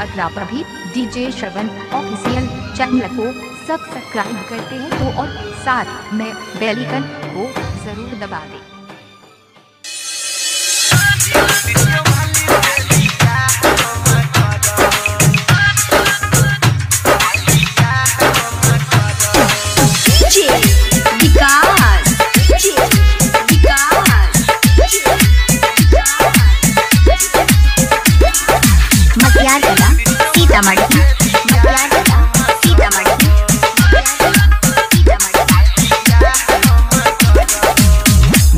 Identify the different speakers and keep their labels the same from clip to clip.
Speaker 1: अगर भी डीजे श्रवण official channel को सब्सक्राइब करते हैं तो और साथ में बेल आइकन को जरूर दबा दें।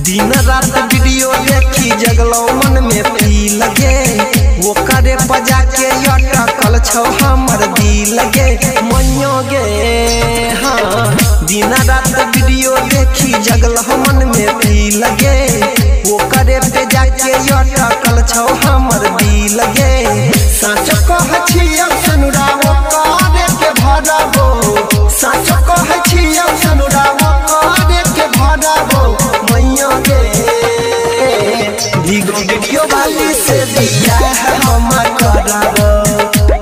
Speaker 2: दिन रात वीडियो देखी जगलो मन में पी लगे वो करे बजा के अटकल छौ हमर दिल गे मनियो गे। हाँ दिन रात वीडियो देखी जगल मन में पी लगे वो करे बजा के अटकल छौ हमर दिल गे। सच कह छियौ सनुराओ करे के भरबो, सच कह छियौ सनुराओ करे के भरबो मैया गे। भीगो वीडियो वाली से बियाह हम करबो,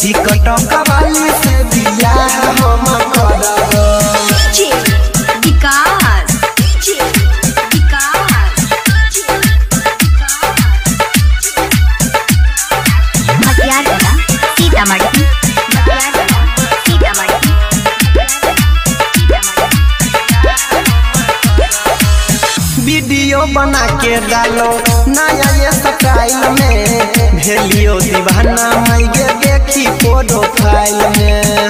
Speaker 2: टिकटॉक वाली से बियाह हम करबो। वीडियो बना के डालो नया ये स्टाइल में, भेलियो दीवाना मैगे देखी प्रोफाइल में।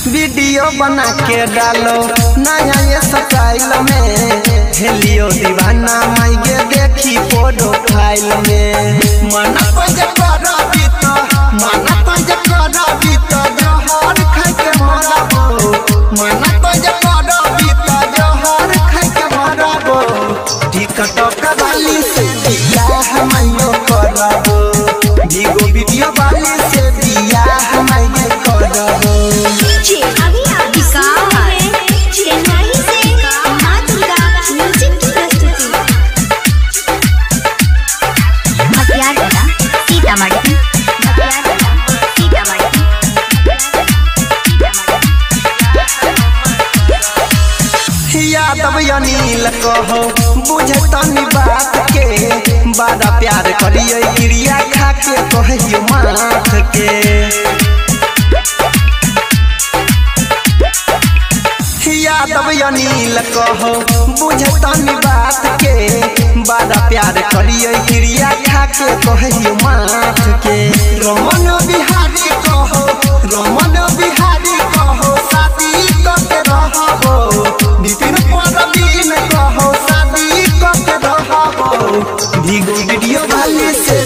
Speaker 2: वीडियो बना के डालो नया ये स्टाइल में, भेलियो दीवाना मैगे देखी प्रोफाइल में। मन पंज करबी तो मन पंज करबी तो जहर खाइ के मरबो, मन पंज करबी तो जहर खाइ के मरबो। टिकटॉक वाली से बियाह मैयो करबो, भीगो वीडियो वाली से बियाह मैयो करबो। यादव अनिल कहो बुझे तनी बात के, बड़ा प्यार करिए क्रिया खा के कहियो माथ के। यादव अनिल कहो बुझे तनी बात के, बड़ा प्यार करिए क्रिया खा के कहियो माथ के। रमन बिहारी कहो, रमन बिहारी कहो शादी करके रहबो, विपिन परवीन कहो शादी करके रहबो। भीगो वीडियो वाली से